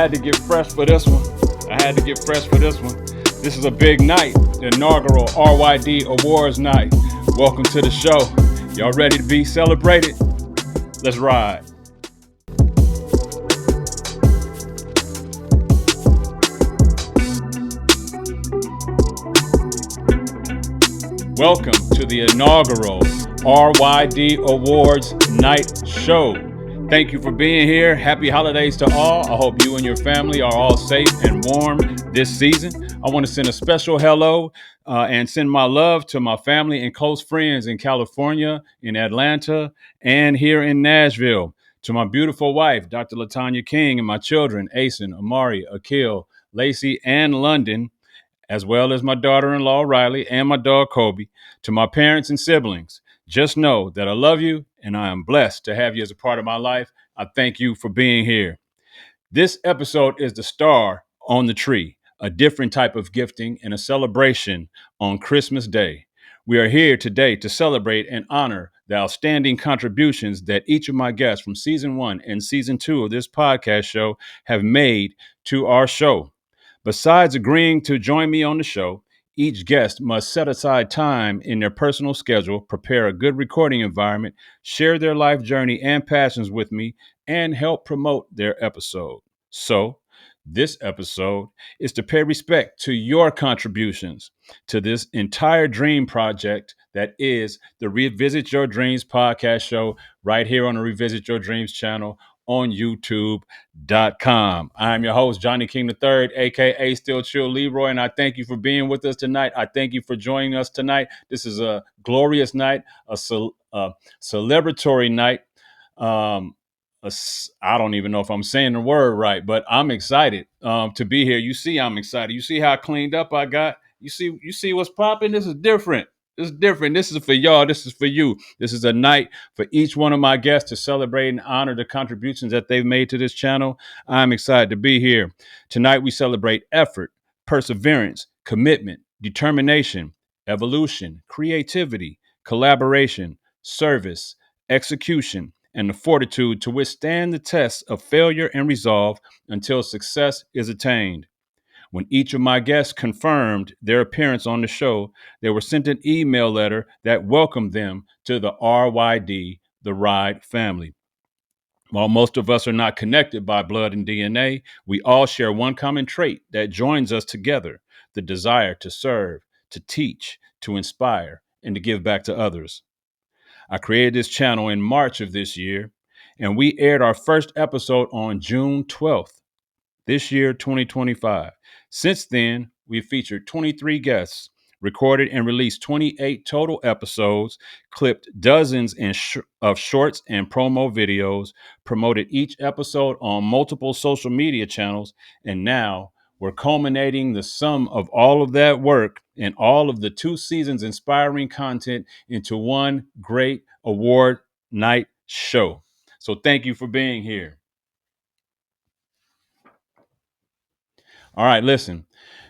had to get fresh for this one. This is a big night, the inaugural RYD Awards Night. Welcome to the show. Y'all ready to be celebrated? Let's ride. Welcome to the inaugural RYD Awards Night show. Thank you for being here. Happy holidays to all. I hope you and your family are all safe and warm this season. I want to send a special hello and send my love to my family and close friends in California, in Atlanta, and here in Nashville. To my beautiful wife, Dr. LaTanya King, and my children, Asen, Amari, Akil, Lacey, and London, as well as my daughter-in-law, Riley, and my dog, Kobe. To my parents and siblings, just know that I love you and I am blessed to have you as a part of my life. I thank you for being here. This episode is the star on the tree, a different type of gifting and a celebration on Christmas Day. We are here today to celebrate and honor the outstanding contributions that each of my guests from season 1 and season 2 of this podcast show have made to our show. Besides agreeing to join me on the show, each guest must set aside time in their personal schedule, prepare a good recording environment, share their life journey and passions with me, and help promote their episode. So, this episode is to pay respect to your contributions to this entire dream project that is the Revisit Your Dreams podcast show right here on the Revisit Your Dreams channel on YouTube.com. I'm your host, Johnnie King III, aka Still Chill Leroy, and I thank you for being with us tonight. I thank you for joining us tonight. This is a glorious night, a celebratory night. I don't even know if I'm saying the word right, but I'm excited to be here. You see, I'm excited. You see how cleaned up I got? You see what's popping? This is different. This is different. This is for y'all. This is for you. This is a night for each one of my guests to celebrate and honor the contributions that they've made to this channel. I'm excited to be here. Tonight, we celebrate effort, perseverance, commitment, determination, evolution, creativity, collaboration, service, execution, and the fortitude to withstand the tests of failure and resolve until success is attained. When each of my guests confirmed their appearance on the show, they were sent an email letter that welcomed them to the RYD, the RYD family. While most of us are not connected by blood and DNA, we all share one common trait that joins us together: the desire to serve, to teach, to inspire, and to give back to others. I created this channel in March of this year, and we aired our first episode on June 12th, this year, 2025. Since then, we've featured 23 guests, recorded and released 28 total episodes, clipped dozens of shorts and promo videos, promoted each episode on multiple social media channels, and now we're culminating the sum of all of that work and all of the 2 seasons inspiring content into one great award night show. So thank you for being here. All right, listen,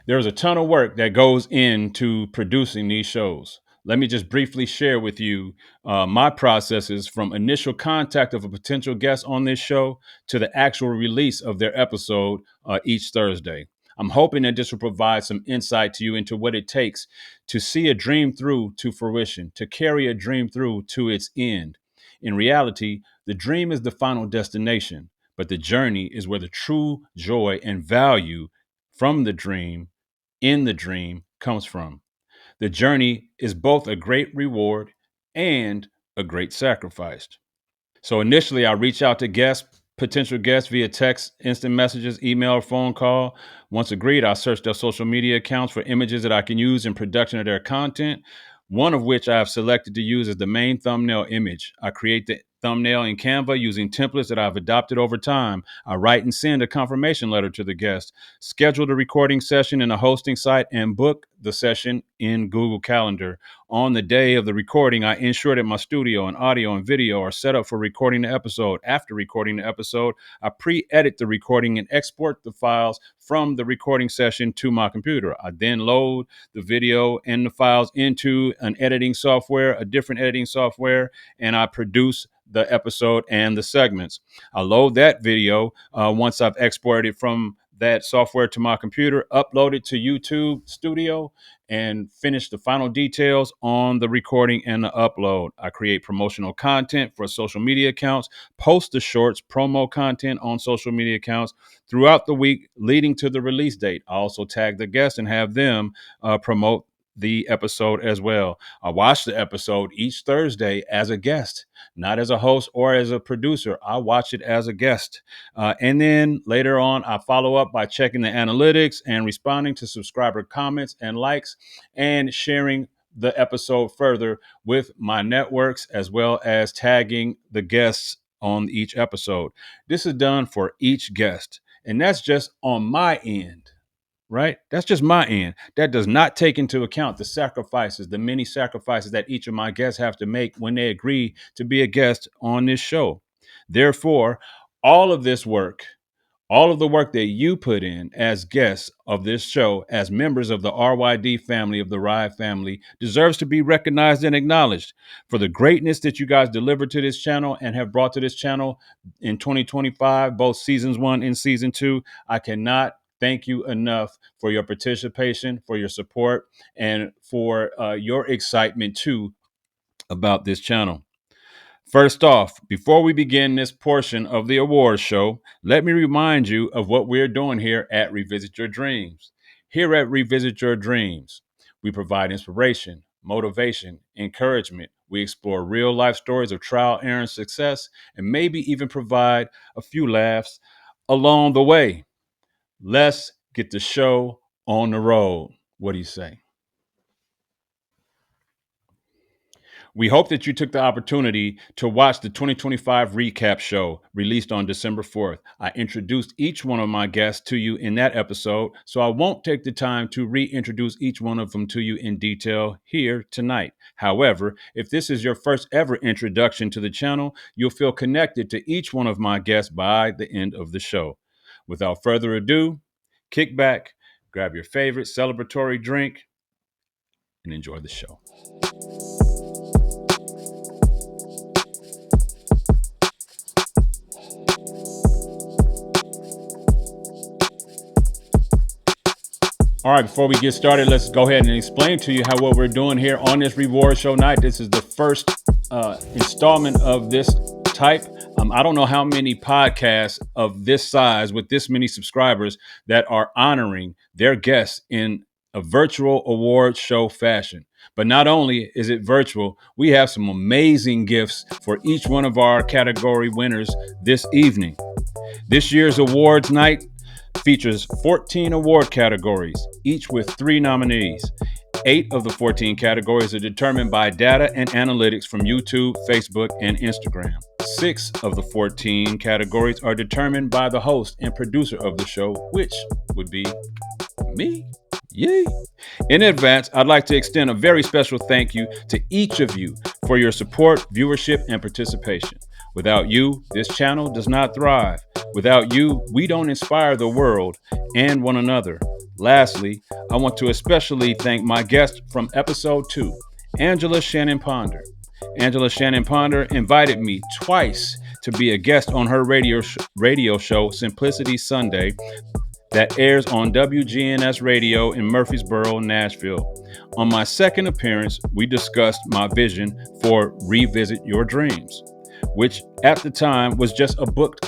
there's a ton of work that goes into producing these shows. Let me just briefly share with you my processes from initial contact of a potential guest on this show to the actual release of their episode each Thursday. I'm hoping that this will provide some insight to you into what it takes to see a dream through to fruition, to carry a dream through to its end. In reality, the dream is the final destination, but the journey is where the true joy and value from the dream, in the dream, comes from. The journey is both a great reward and a great sacrifice. So initially, I reach out to potential guests via text, instant messages, email, or phone call. Once agreed, I search their social media accounts for images that I can use in production of their content, one of which I have selected to use as the main thumbnail image. I create the thumbnail in Canva using templates that I've adopted over time. I write and send a confirmation letter to the guest, schedule the recording session in a hosting site, and book the session in Google Calendar. On the day of the recording, I ensure that my studio and audio and video are set up for recording the episode. After recording the episode, I pre-edit the recording and export the files from the recording session to my computer. I then load the video and the files into a different editing software, and I produce the episode and the segments. I load that video once I've exported from that software to my computer, upload it to YouTube Studio, and finish the final details on the recording and the upload. I create promotional content for social media accounts, post the shorts, promo content on social media accounts throughout the week leading to the release date. I also tag the guests and have them promote the episode as well. I watch the episode each Thursday as a guest, not as a host or as a producer. I watch it as a guest. And then later on, I follow up by checking the analytics and responding to subscriber comments and likes and sharing the episode further with my networks, as well as tagging the guests on each episode. This is done for each guest, and that's just on my end. Right? That's just my end. That does not take into account the sacrifices, the many sacrifices that each of my guests have to make when they agree to be a guest on this show. Therefore, all of this work, all of the work that you put in as guests of this show, as members of the RYD family, of the Ride family, deserves to be recognized and acknowledged for the greatness that you guys delivered to this channel and have brought to this channel in 2025, both seasons 1 and season 2. I cannot thank you enough for your participation, for your support, and for your excitement too about this channel. First off, before we begin this portion of the awards show, let me remind you of what we're doing here at Revisit Your Dreams. Here at Revisit Your Dreams, we provide inspiration, motivation, encouragement. We explore real life stories of trial, error, and success, and maybe even provide a few laughs along the way. Let's get the show on the road. What do you say? We hope that you took the opportunity to watch the 2025 recap show released on December 4th. I introduced each one of my guests to you in that episode, so I won't take the time to reintroduce each one of them to you in detail here tonight. However, if this is your first ever introduction to the channel, you'll feel connected to each one of my guests by the end of the show. Without further ado, kick back, grab your favorite celebratory drink, and enjoy the show. All right, before we get started, let's go ahead and explain to you what we're doing here on this reward show night. This is the first installment of this type. I don't know how many podcasts of this size with this many subscribers that are honoring their guests in a virtual award show fashion. But not only is it virtual, we have some amazing gifts for each one of our category winners this evening. This year's awards night features 14 award categories, each with 3 nominees. 8 of the 14 categories are determined by data and analytics from YouTube, Facebook, and Instagram. 6 of the 14 categories are determined by the host and producer of the show, which would be me. Yay! In advance, I'd like to extend a very special thank you to each of you for your support, viewership, and participation. Without you, this channel does not thrive. Without you, we don't inspire the world and one another. Lastly, I want to especially thank my guest from episode 2, Angela Shannon Ponder. Angela Shannon Ponder invited me twice to be a guest on her radio show, Simplicity Sunday, that airs on WGNS Radio in Murfreesboro, Nashville. On my second appearance, we discussed my vision for Revisit Your Dreams, which at the time was just a book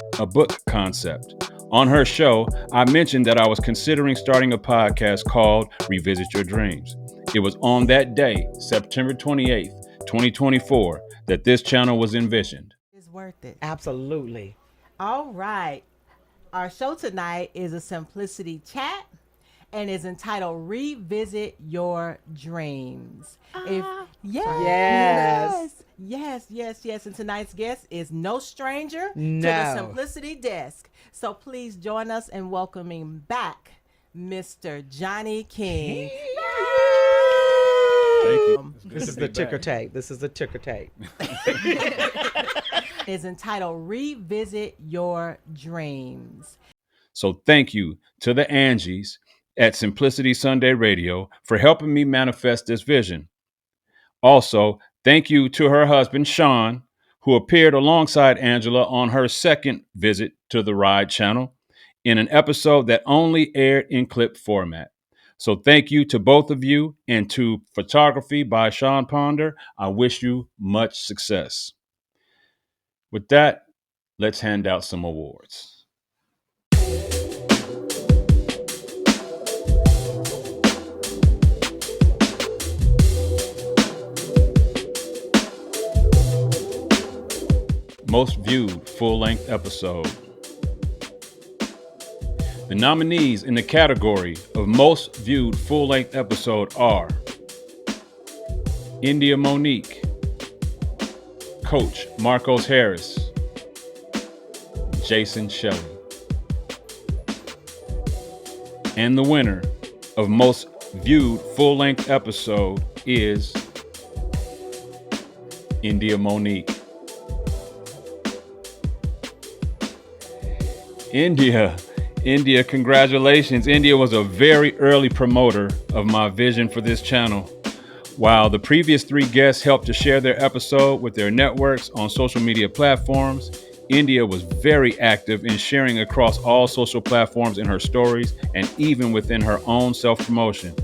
concept. On her show, I mentioned that I was considering starting a podcast called Revisit Your Dreams. It was on that day, September 28th, 2024, that this channel was envisioned. It's worth it. Absolutely. All right. Our show tonight is a simplicity chat and is entitled Revisit Your Dreams. Yes. Yes. And tonight's guest is no stranger to No. the Simplicity Desk. So please join us in welcoming back Mr. Johnnie King. Thank you. This is the ticker tape. Is entitled Revisit Your Dreams. So thank you to the Angies at Simplicity Sunday Radio for helping me manifest this vision. Also, thank you to her husband, Sean, who appeared alongside Angela on her second visit to the RYD channel in an episode that only aired in clip format. So thank you to both of you, and to photography by Sean Ponder. I wish you much success. With that, let's hand out some awards. Most viewed full-length episode. The nominees in the category of most viewed full-length episode are India Monique, Coach Marcos Harris, Jason Shelley. And the winner of most viewed full-length episode is India Monique. India, congratulations. India was a very early promoter of my vision for this channel. While the previous 3 guests helped to share their episode with their networks on social media platforms, India was very active in sharing across all social platforms in her stories and even within her own self-promotion.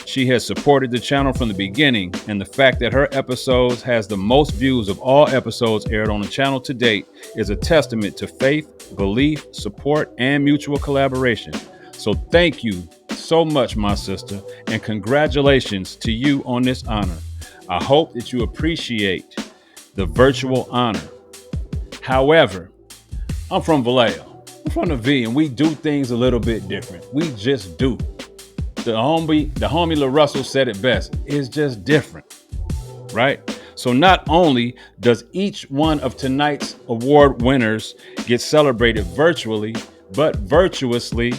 She has supported the channel from the beginning, and the fact that her episodes has the most views of all episodes aired on the channel to date is a testament to faith, belief, support, and mutual collaboration. So thank you so much, my sister, and congratulations to you on this honor. I hope that you appreciate the virtual honor. However, I'm from Vallejo. I'm from the V, and we do things a little bit different. We just do. The homie LaRussell said it best. It's just different, right? So not only does each one of tonight's award winners get celebrated virtually, but virtuously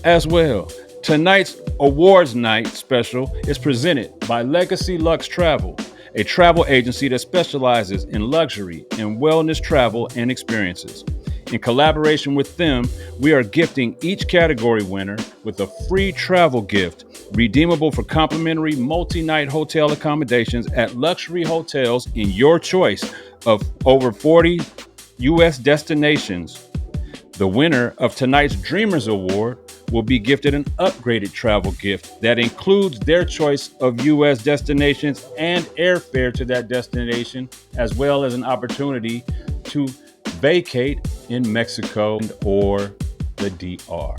as well. Tonight's awards night special is presented by LUXE Travel, a travel agency that specializes in luxury and wellness travel and experiences. In collaboration with them, we are gifting each category winner with a free travel gift, redeemable for complimentary multi-night hotel accommodations at luxury hotels in your choice of over 40 U.S. destinations. The winner of tonight's Dreamers Award will be gifted an upgraded travel gift that includes their choice of U.S. destinations and airfare to that destination, as well as an opportunity to vacate in Mexico or the DR.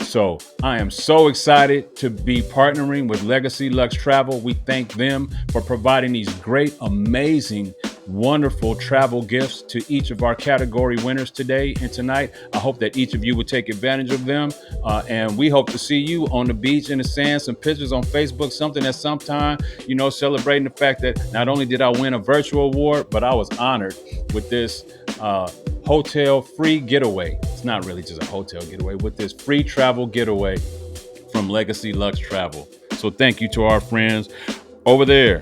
So I am so excited to be partnering with LUXE Travel. We thank them for providing these great, amazing, wonderful travel gifts to each of our category winners today and tonight. I hope that each of you would take advantage of them. And we hope to see you on the beach, in the sand, some pictures on Facebook, something at some time, celebrating the fact that not only did I win a virtual award, but I was honored with this hotel free getaway. It's not really just a hotel getaway, with this free travel getaway from LUXE Travel. So thank you to our friends over there.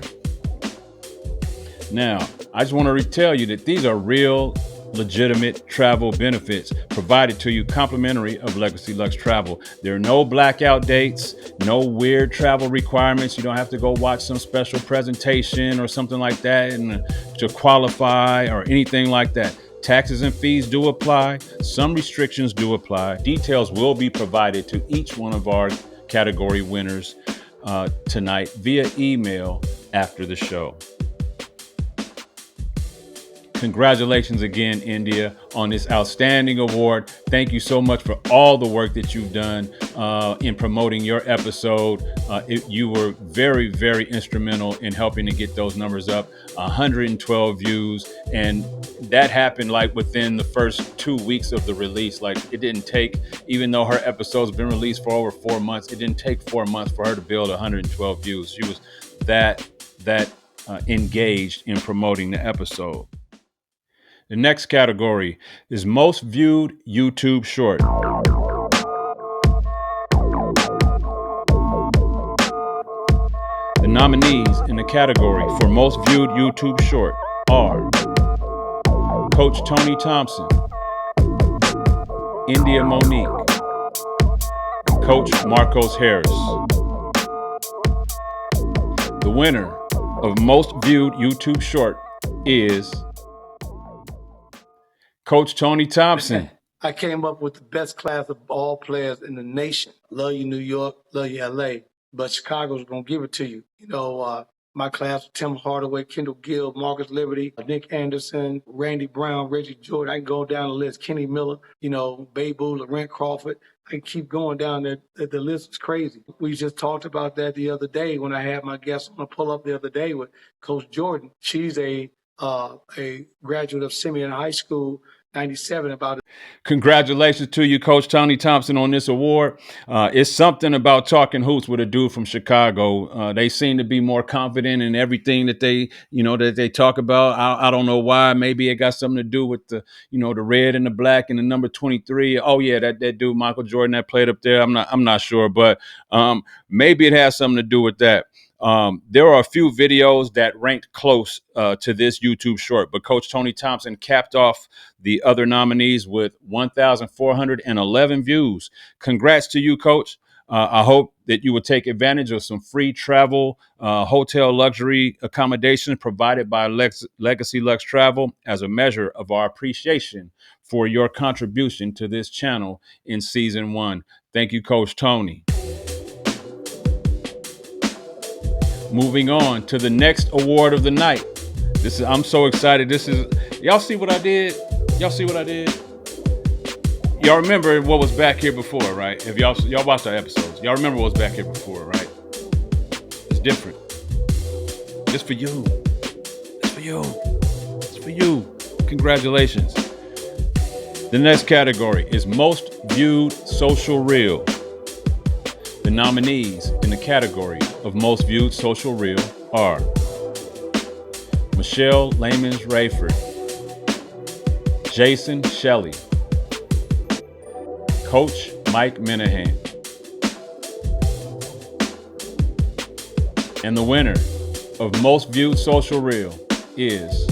Now, I just want to tell you that these are real, legitimate travel benefits provided to you complimentary of LUXE Travel. There are no blackout dates, no weird travel requirements. You don't have to go watch some special presentation or something like that to qualify or anything like that. Taxes and fees do apply. Some restrictions do apply. Details will be provided to each one of our category winners tonight via email after the show. Congratulations again, India, on this outstanding award. Thank you so much for all the work that you've done in promoting your episode. You were very, very instrumental in helping to get those numbers up. 112 views, and that happened within the first 2 weeks of the release. It didn't take, even though her episode's been released for over 4 months, it didn't take 4 months for her to build 112 views. She was that engaged in promoting the episode. The next category is most viewed YouTube short. The nominees in the category for most viewed YouTube short are Coach Tony Thompson, India Monique, and Coach Marcos Harris. The winner of most viewed YouTube short is Coach Tony Thompson. I came up with the best class of all players in the nation. Love you, New York. Love you, LA. But Chicago's going to give it to you. My class, Tim Hardaway, Kendall Gill, Marcus Liberty, Nick Anderson, Randy Brown, Reggie Jordan. I can go down the list. Kenny Miller, Babe Ruth, Laurent Crawford. I can keep going down there. The list is crazy. We just talked about that the other day when I had my guest on a pull-up the other day with Coach Jordan. She's a graduate of Simeon High School, 97, about it. Congratulations to you, Coach Tony Thompson, on this award. It's something about talking hoops with a dude from Chicago. They seem to be more confident in everything that they talk about. I don't know why. Maybe it got something to do with the red and the black and the number 23. Oh yeah, that dude Michael Jordan that played up there. I'm not sure, but maybe it has something to do with that. There are a few videos that ranked close to this YouTube short, but Coach Tony Thompson capped off the other nominees with 1,411 views. Congrats to you, Coach. I hope that you will take advantage of some free travel, hotel luxury accommodations provided by Legacy LUXE Travel as a measure of our appreciation for your contribution to this channel in season 1. Thank you, Coach Tony. Moving on to the next award of the night. I'm so excited. Y'all see what I did? Y'all see what I did? Y'all remember what was back here before, right? If y'all watched our episodes, y'all remember what was back here before, right? It's different. It's for you. It's for you. It's for you. Congratulations. The next category is Most Viewed Social Reel. The nominees in the category of Most Viewed Social Reel are Michelle Lamons-Raiford, Jason Shelley, Coach Mike Minahan. And the winner of Most Viewed Social Reel is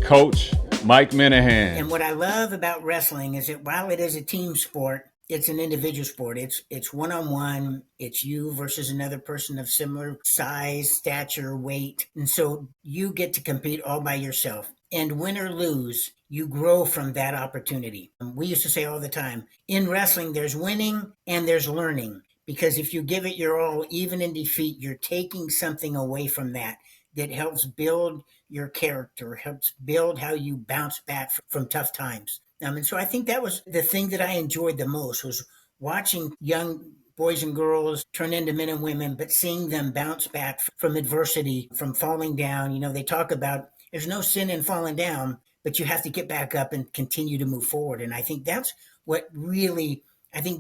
Coach Mike Minahan. And what I love about wrestling is that while it is a team sport, it's an individual sport. It's one-on-one. It's you versus another person of similar size, stature, weight. And so you get to compete all by yourself. And win or lose, you grow from that opportunity. We used to say all the time, in wrestling, there's winning and there's learning. Because if you give it your all, even in defeat, you're taking something away from that helps build your character, helps build how you bounce back from tough times. And so I think that was the thing that I enjoyed the most, was watching young boys and girls turn into men and women, but seeing them bounce back from adversity, from falling down. They talk about there's no sin in falling down, but you have to get back up and continue to move forward. And I think that's what really,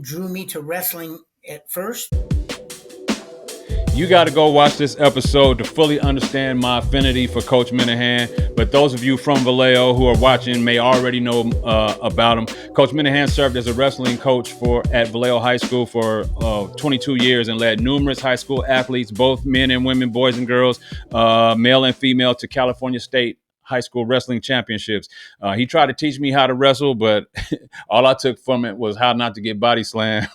drew me to wrestling at first. You got to go watch this episode to fully understand my affinity for Coach Minahan. But those of you from Vallejo who are watching may already know about him. Coach Minahan served as a wrestling coach at Vallejo High School for 22 years and led numerous high school athletes, both men and women, boys and girls, male and female, to California State high school wrestling championships. He tried to teach me how to wrestle, but all I took from it was how not to get body slammed.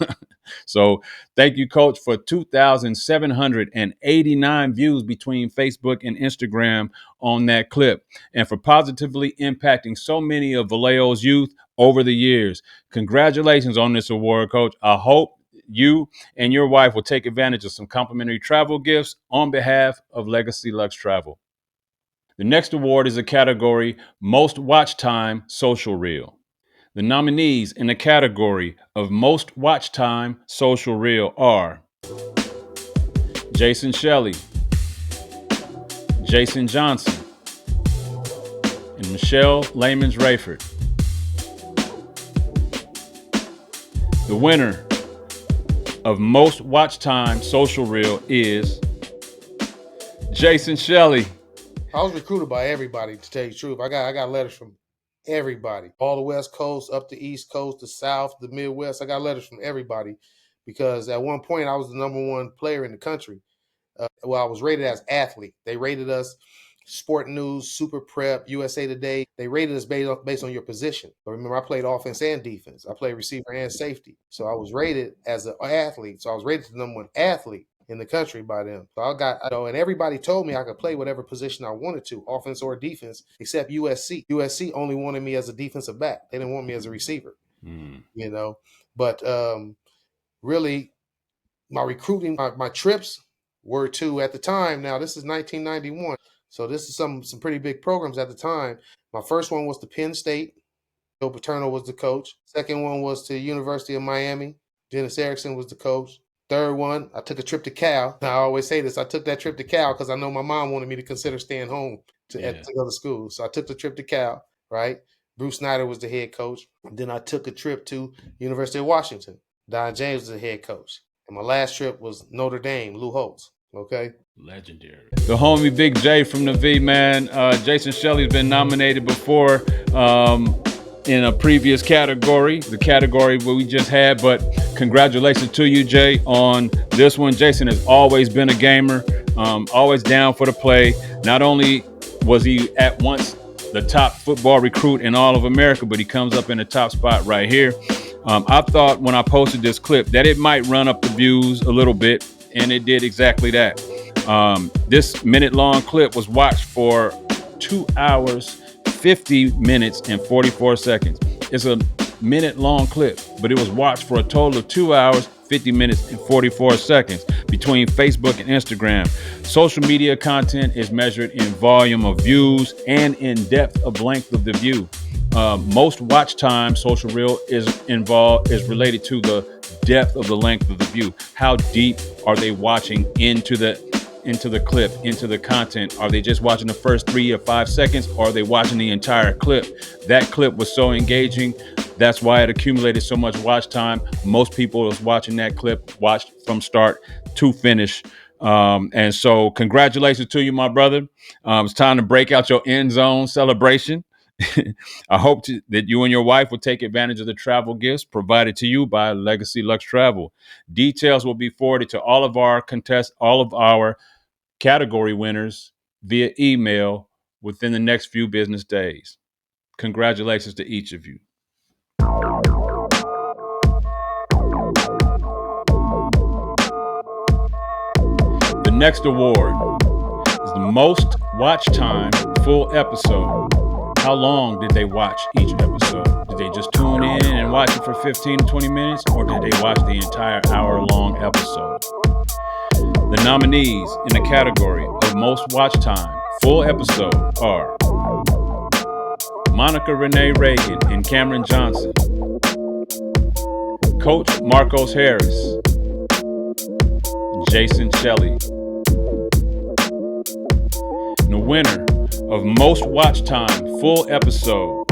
So thank you, Coach, for 2,789 views between Facebook and Instagram on that clip, and for positively impacting so many of Vallejo's youth over the years. Congratulations on this award, Coach. I hope you and your wife will take advantage of some complimentary travel gifts on behalf of Legacy LUXE Travel. The next award is a category Most Watch Time Social Reel. The nominees in the category of Most Watch Time Social Reel are Jason Shelley, Jason Johnson, and Michelle Lamons-Raiford. The winner of Most Watch Time Social Reel is Jason Shelley. I was recruited by everybody, to tell you the truth. I got letters from everybody, all the West Coast, up the East Coast, the South, the Midwest. I got letters from everybody because at one point I was the number one player in the country. I was rated as athlete. They rated us Sport News, Super Prep, USA Today. They rated us based on your position. But remember, I played offense and defense. I played receiver and safety. So I was rated as an athlete. So I was rated the number one athlete. in the country by them. So I got, and everybody told me I could play whatever position I wanted to, offense or defense, except USC. USC only wanted me as a defensive back. They didn't want me as a receiver, But really, my recruiting, my trips were to, at the time, now this is 1991, so this is some pretty big programs at the time. My first one was to Penn State. Joe Paterno was the coach. Second one was to University of Miami. Dennis Erickson was the coach. Third one, I took a trip to Cal. I always say this. I took that trip to Cal because I know my mom wanted me to consider staying home to go to school. So I took the trip to Cal, right? Bruce Snyder was the head coach. And then I took a trip to University of Washington. Don James was the head coach. And my last trip was Notre Dame, Lou Holtz. Okay. Legendary. The homie Big J from the V, man. Jason Shelley's been nominated before in a previous category, the category where we just had, but congratulations to you, Jay, on this one. Jason has always been a gamer, always down for the play. Not only was he at once the top football recruit in all of America, but he comes up in the top spot right here. I thought when I posted this clip that it might run up the views a little bit, and it did exactly that. This minute-long clip was watched for 2 hours, 50 minutes, and 44 seconds. It's a minute-long clip, but it was watched for a total of 2 hours, 50 minutes, and 44 seconds between Facebook and Instagram. Social media content is measured in volume of views and in depth of length of the view. Most watch time social reel is related to the depth of the length of the view. How deep are they watching into the clip, into the content? Are they just watching the first 3 or 5 seconds, or are they watching the entire clip? That clip was so engaging. That's why it accumulated so much watch time. Most people was watching that clip, watched from start to finish. And so congratulations to you, my brother. It's time to break out your end zone celebration. I hope that you and your wife will take advantage of the travel gifts provided to you by Legacy LUXE Travel. Details will be forwarded to all of our category winners via email within the next few business days. Congratulations to each of you. The next award is the most watch time full episode. How long did they watch each episode? Did they just tune in and watch it for 15 to 20 minutes, or did they watch the entire hour-long episode? The nominees in the category of most watch time full episode are Monica Renee Reagan and Cameron Johnson, Coach Marcos Harris, Jason Shelley. And the winner of most watch time full episode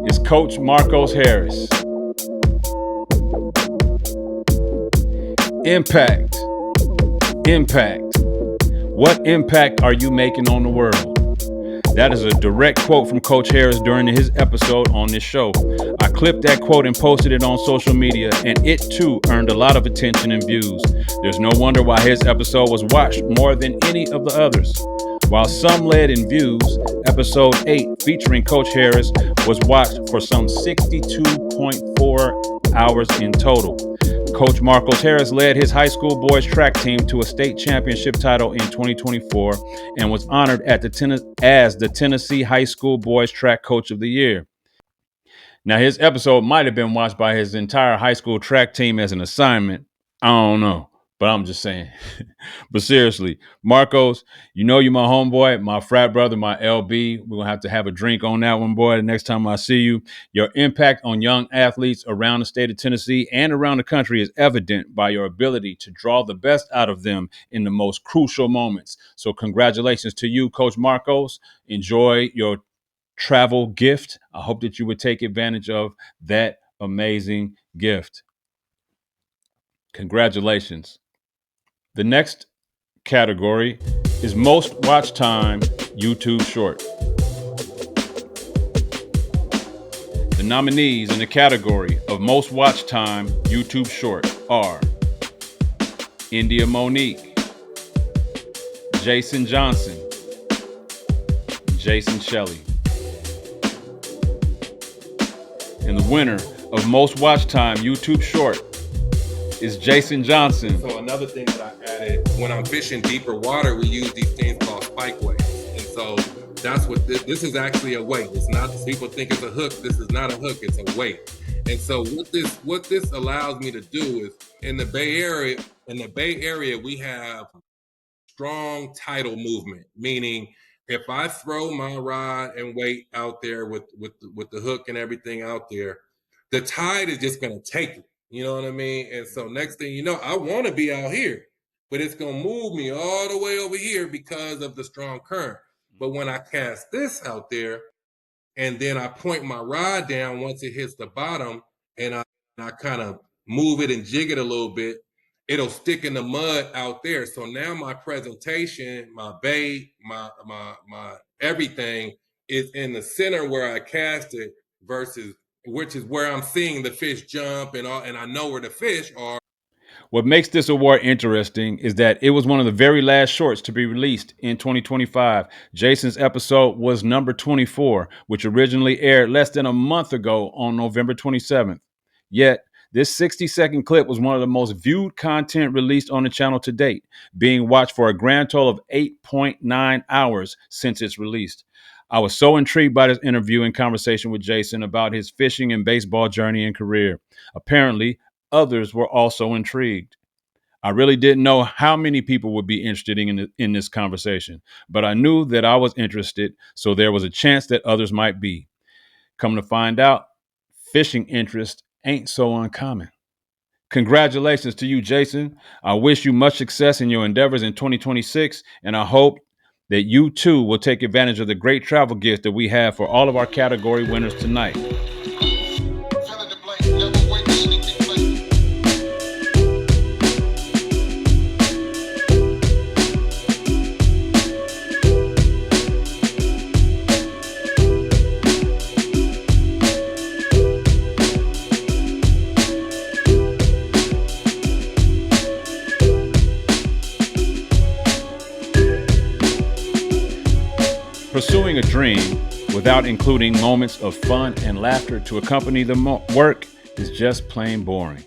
is Coach Marcos Harris. Impact. What impact are you making on the world? That is a direct quote from Coach Harris during his episode on this show. I clipped that quote and posted it on social media, and it too earned a lot of attention and views. There's no wonder why his episode was watched more than any of the others. While some led in views, episode 8 featuring Coach Harris was watched for some 62.4 hours in total. Coach Marcos Harris led his high school boys track team to a state championship title in 2024 and was honored as the Tennessee High School Boys Track Coach of the Year. Now, his episode might have been watched by his entire high school track team as an assignment. I don't know, but I'm just saying. But seriously, Marcos, you know you're my homeboy, my frat brother, my LB. We're going to have a drink on that one, boy, the next time I see you. Your impact on young athletes around the state of Tennessee and around the country is evident by your ability to draw the best out of them in the most crucial moments. So congratulations to you, Coach Marcos. Enjoy your travel gift. I hope that you would take advantage of that amazing gift. Congratulations. The next category is most watch time YouTube short. The nominees in the category of most watch time YouTube short are India Monique, Jason Johnson, Jason Shelley. And the winner of most watch time YouTube short is Jason Johnson. So another thing that I added, when I'm fishing deeper water, we use these things called spike weights. And so that's what this is actually a weight. It's not, people think it's a hook. This is not a hook, it's a weight. And so what this allows me to do is in the Bay Area, we have strong tidal movement, meaning if I throw my rod and weight out there with the hook and everything out there, the tide is just going to take it. You know what I mean? And so next thing you know, I want to be out here, but it's going to move me all the way over here because of the strong current. But when I cast this out there and then I point my rod down once it hits the bottom and I kind of move it and jig it a little bit, it'll stick in the mud out there. So now my presentation, my bait, my everything is in the center where I cast it versus which is where I'm seeing the fish jump and I know where the fish are. What makes this award interesting is that it was one of the very last shorts to be released in 2025. Jason's episode was number 24, which originally aired less than a month ago on November 27th. Yet, this 60-second clip was one of the most viewed content released on the channel to date, being watched for a grand total of 8.9 hours since its release. I was so intrigued by this interview and conversation with Jason about his fishing and baseball journey and career. Apparently, others were also intrigued. I really didn't know how many people would be interested in this conversation, but I knew that I was interested, so there was a chance that others might be. Come to find out, fishing interest ain't so uncommon. Congratulations to you, Jason. I wish you much success in your endeavors in 2026, and I hope that you too will take advantage of the great travel gifts that we have for all of our category winners tonight. Pursuing a dream without including moments of fun and laughter to accompany the work is just plain boring.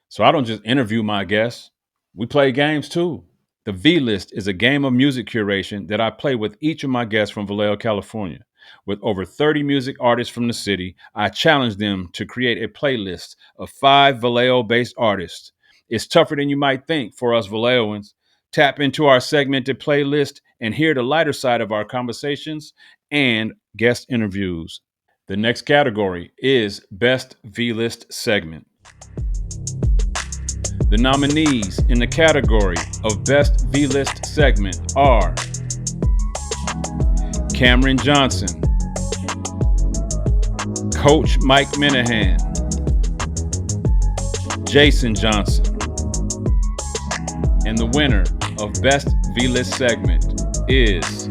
So I don't just interview my guests, we play games too. The V-List is a game of music curation that I play with each of my guests from Vallejo, California. With over 30 music artists from the city, I challenge them to create a playlist of 5 Vallejo-based artists. It's tougher than you might think for us Vallejoans. Tap into our segmented playlist and hear the lighter side of our conversations and guest interviews. The next category is Best V-List Segment. The nominees in the category of Best V-List Segment are Cameron Johnson, Coach Mike Minahan, Jason Johnson, and the winner of Best V-List Segment is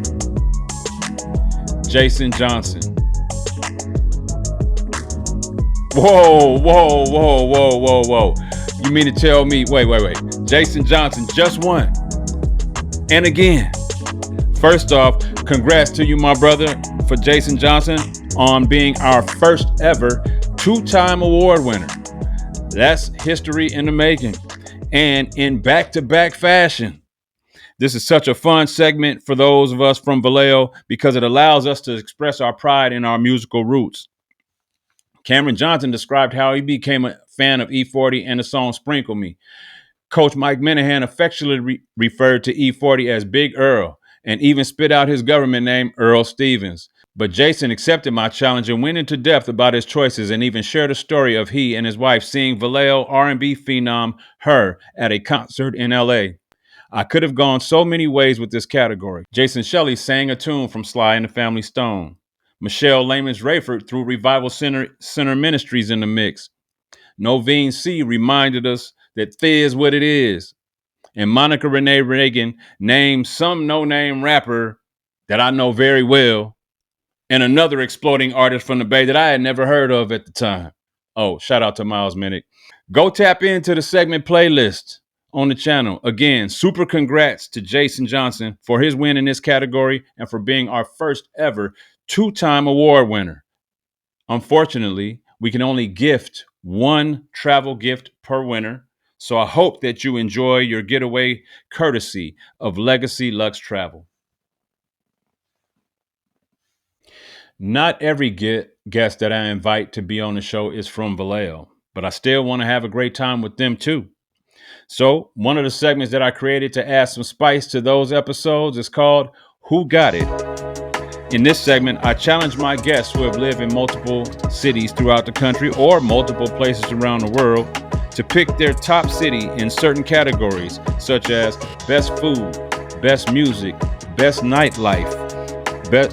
Jason Johnson. Whoa. You mean to tell me, wait. Jason Johnson just won. And again. First off, congrats to you, my brother, for Jason Johnson on being our first ever 2-time award winner. That's history in the making. And in back-to-back fashion. This is such a fun segment for those of us from Vallejo because it allows us to express our pride in our musical roots. Cameron Johnson described how he became a fan of E40 and the song Sprinkle Me. Coach Mike Minahan affectionately referred to E40 as Big Earl and even spit out his government name, Earl Stevens. But Jason accepted my challenge and went into depth about his choices and even shared a story of he and his wife seeing Vallejo R&B phenom Her at a concert in L.A. I could have gone so many ways with this category. Jason Shelley sang a tune from Sly and the Family Stone. Michelle Lamons-Raiford threw Revival Center Ministries in the mix. Noveen C. reminded us that is what it is. And Monica Renee Reagan named some no-name rapper that I know very well and another exploding artist from the Bay that I had never heard of at the time. Oh, shout out to Miles Minnick. Go tap into the segment playlist on the channel. Again, super congrats to Jason Johnson for his win in this category and for being our first ever 2-time award winner. Unfortunately, we can only gift one travel gift per winner. So I hope that you enjoy your getaway courtesy of Legacy LUXE Travel. Not every guest that I invite to be on the show is from Vallejo, but I still want to have a great time with them too. So one of the segments that I created to add some spice to those episodes is called Who Got It? In this segment, I challenge my guests who have lived in multiple cities throughout the country or multiple places around the world to pick their top city in certain categories, such as best food, best music, best nightlife,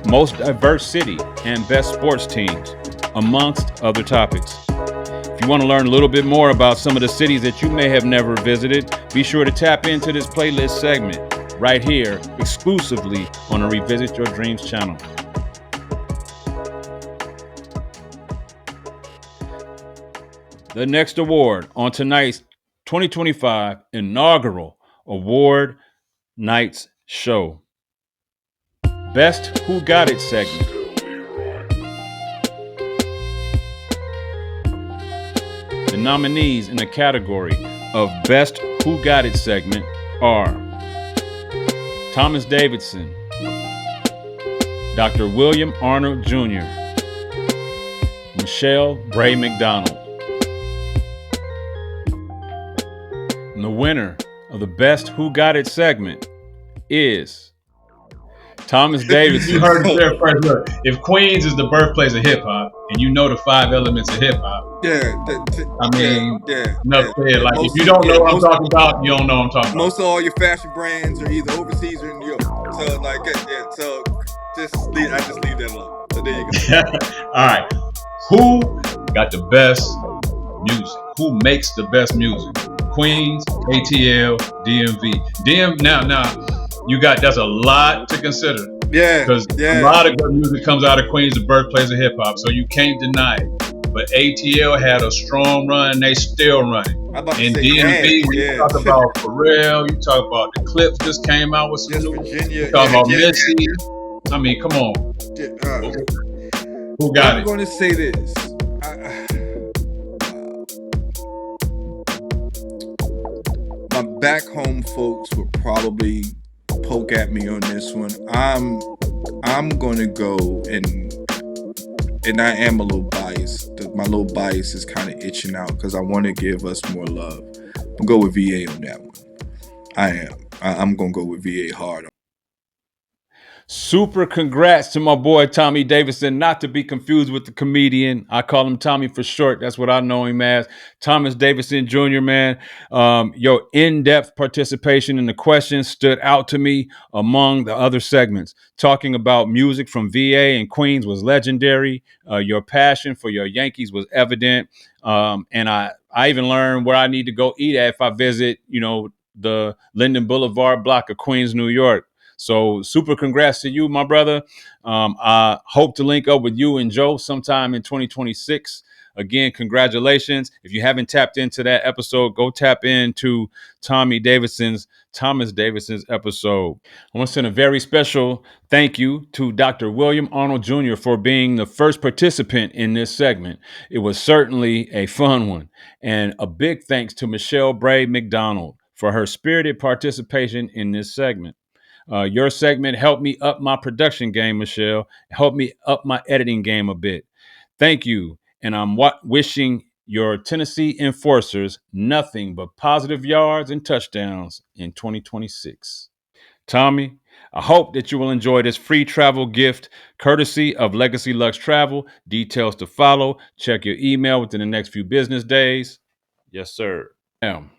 most diverse city, and best sports teams, amongst other topics. If you want to learn a little bit more about some of the cities that you may have never visited, be sure to tap into this playlist segment right here, exclusively on the Revisit Your Dreams channel. The next award on tonight's 2025 Inaugural Award Nights show. Best Who Got It segment. The nominees in the category of Best Who Got It segment are Thomas Davidson, Dr. William Arnold Jr., Michelle Bray McDonald. And the winner of the Best Who Got It segment is Thomas Davidson. You heard it there first. Look, if Queens is the birthplace of hip hop, and you know the 5 elements of hip hop, enough said. Like, if you don't know what I'm talking about, you don't know what I'm talking about. Most of all your fashion brands are either overseas or in New York. So, like, so I just leave that alone. So there you go. All right, who got the best music? Who makes the best music? Queens, ATL, DMV. Now. That's a lot to consider. Yeah. Because a lot of good music comes out of Queens, the birthplace of hip hop. So you can't deny it. But ATL had a strong run, they still running. And DMV, when you talk about Pharrell, you talk about the Clips just came out with some new. Virginia. You talk about Missy. I mean, come on. Who got it? I'm going to say this. My back home folks will probably poke at me on this one. I'm gonna go and I am a little biased. My little bias is kind of itching out because I want to give us more love. I'll go with VA on that one. I'm gonna go with VA hard. Super congrats to my boy Tommy Davidson, not to be confused with the comedian. I call him Tommy for short. That's what I know him as. Thomas Davidson Jr., man. Your in-depth participation in the questions stood out to me among the other segments. Talking about music from VA and Queens was legendary. Your passion for your Yankees was evident. And I even learned where I need to go eat at if I visit, the Linden Boulevard block of Queens, New York. So super congrats to you, my brother. I hope to link up with you and Joe sometime in 2026. Again, congratulations. If you haven't tapped into that episode, go tap into Thomas Davidson's episode. I want to send a very special thank you to Dr. William Arnold Jr. for being the first participant in this segment. It was certainly a fun one. And a big thanks to Michelle Bray McDonald for her spirited participation in this segment. Your segment helped me up my production game, Michelle. Helped me up my editing game a bit. Thank you. And I'm wishing your Tennessee Enforcers nothing but positive yards and touchdowns in 2026. Tommy, I hope that you will enjoy this free travel gift courtesy of Legacy LUXE Travel. Details to follow. Check your email within the next few business days. Yes, sir. Now,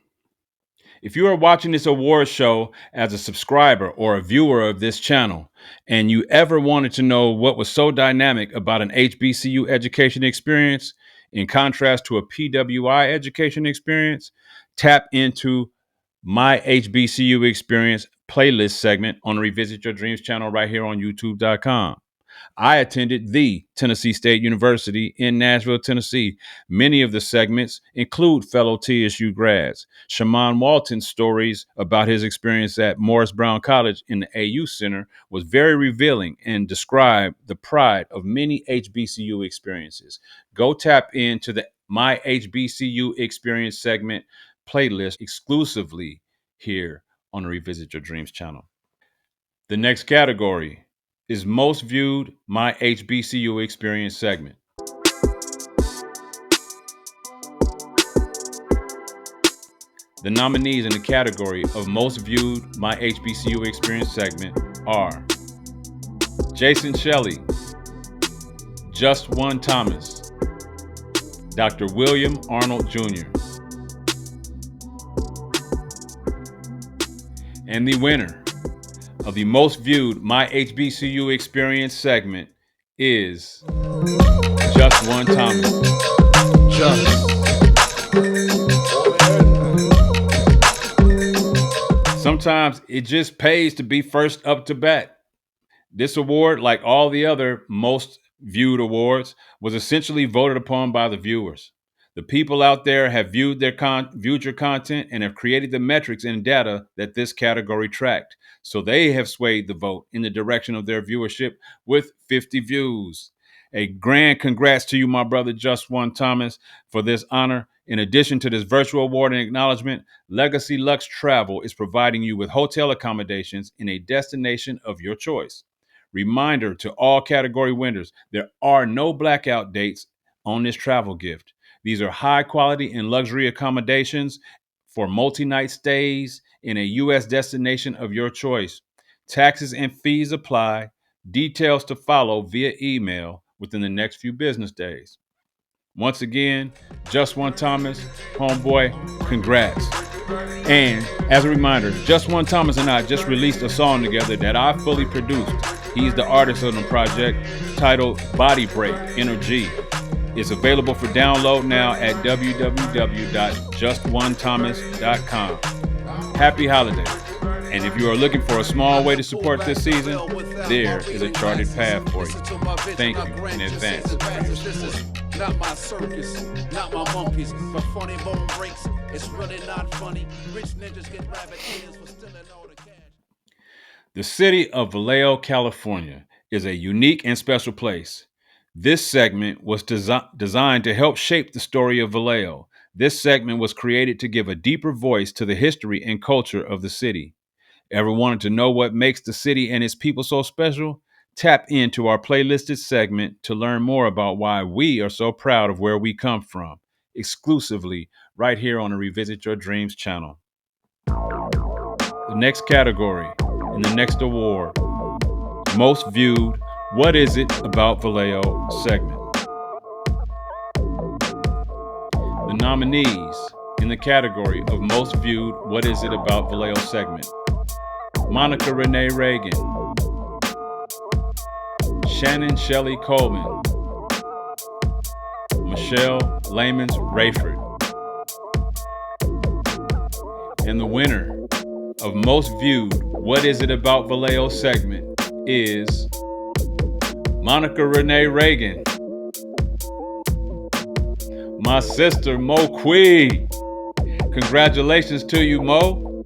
if you are watching this award show as a subscriber or a viewer of this channel, and you ever wanted to know what was so dynamic about an HBCU education experience in contrast to a PWI education experience, tap into my HBCU experience playlist segment on the Revisit Your Dreams channel right here on youtube.com. I attended the Tennessee State University in Nashville, Tennessee. Many of the segments include fellow TSU grads. Shaman Walton's stories about his experience at Morris Brown College in the AU Center was very revealing and described the pride of many HBCU experiences. Go tap into the My HBCU Experience segment playlist exclusively here on the Revisit Your Dreams channel. The next category is Most Viewed My HBCU Experience segment. The nominees in the category of Most Viewed My HBCU Experience segment are Jason Shelley, Just One Thomas, Dr. William Arnold Jr. And the winner of the Most Viewed My HBCU Experience segment is Just One Thomas. Sometimes it just pays to be first up to bat. This award, like all the other most viewed awards, was essentially voted upon by the viewers. The people out there have viewed your content and have created the metrics and data that this category tracked. So they have swayed the vote in the direction of their viewership with 50 views. A grand congrats to you, my brother Just One Thomas, for this honor. In addition to this virtual award and acknowledgement, Legacy LUXE Travel is providing you with hotel accommodations in a destination of your choice. Reminder to all category winners, there are no blackout dates on this travel gift. These are high quality and luxury accommodations for multi-night stays in a U.S. destination of your choice. Taxes and fees apply. Details to follow via email within the next few business days. Once again, Just One Thomas, homeboy, congrats. And as a reminder, Just One Thomas and I just released a song together that I fully produced. He's the artist on the project, titled Body Break, Energy. It's available for download now at www.justonethomas.com. Happy holidays. And if you are looking for a small way to support this season, there is a charted path for you. Thank you in advance. Not my circus, not my monkeys, but funny bone breaks. It's really not funny. Rich ninjas get rabbit ears for stealing all the cash. The city of Vallejo, California is a unique and special place. This segment was designed to help shape the story of Vallejo. This segment was created to give a deeper voice to the history and culture of the city. Ever wanted to know what makes the city and its people so special? Tap into our playlisted segment to learn more about why we are so proud of where we come from, exclusively right here on the Revisit Your Dreams channel. The next category and the next award, Most Viewed What Is It About Vallejo segment. The nominees in the category of Most Viewed What Is It About Vallejo segment: Monica Renee Reagan, Shannon Shelley Coleman, Michelle Lamons-Raiford. And the winner of Most Viewed What Is It About Vallejo segment is Monica Renee Reagan. My sister, Mo Quee. Congratulations to you, Mo.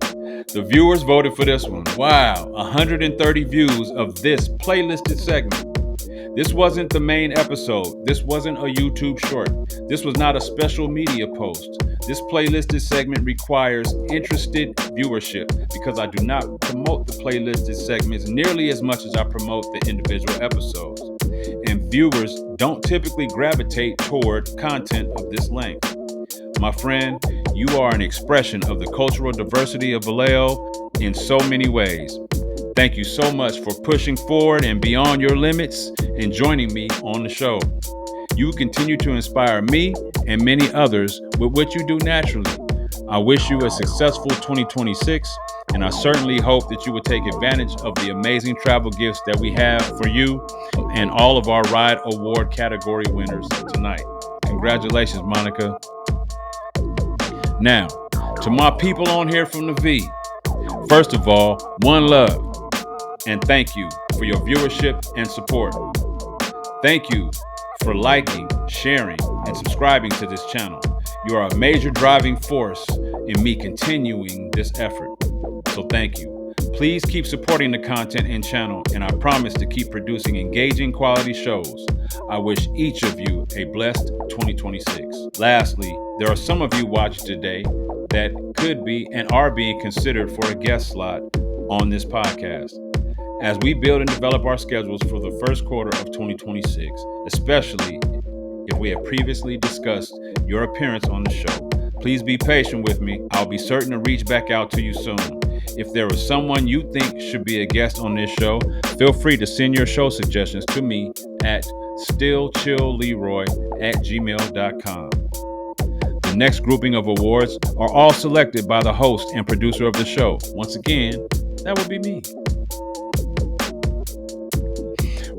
The viewers voted for this one. Wow, 130 views of this playlisted segment. This wasn't the main episode. This wasn't a YouTube short. This was not a special media post. This playlisted segment requires interested viewership because I do not promote the playlisted segments nearly as much as I promote the individual episodes. And viewers don't typically gravitate toward content of this length. My friend, you are an expression of the cultural diversity of Vallejo in so many ways. Thank you so much for pushing forward and beyond your limits and joining me on the show. You continue to inspire me and many others with what you do naturally. I wish you a successful 2026, and I certainly hope that you will take advantage of the amazing travel gifts that we have for you and all of our RYD Award category winners tonight. Congratulations, Monica. Now, to my people on here from the V, first of all, one love, and thank you for your viewership and support. Thank you for liking, sharing, and subscribing to this channel. You are a major driving force in me continuing this effort. So thank you. Please keep supporting the content and channel, and I promise to keep producing engaging quality shows. I wish each of you a blessed 2026. Lastly, there are some of you watching today that could be and are being considered for a guest slot on this podcast. As we build and develop our schedules for the first quarter of 2026, especially if we have previously discussed your appearance on the show, please be patient with me. I'll be certain to reach back out to you soon. If there is someone you think should be a guest on this show, feel free to send your show suggestions to me at stillchillleroy@gmail.com. The next grouping of awards are all selected by the host and producer of the show. Once again, that would be me.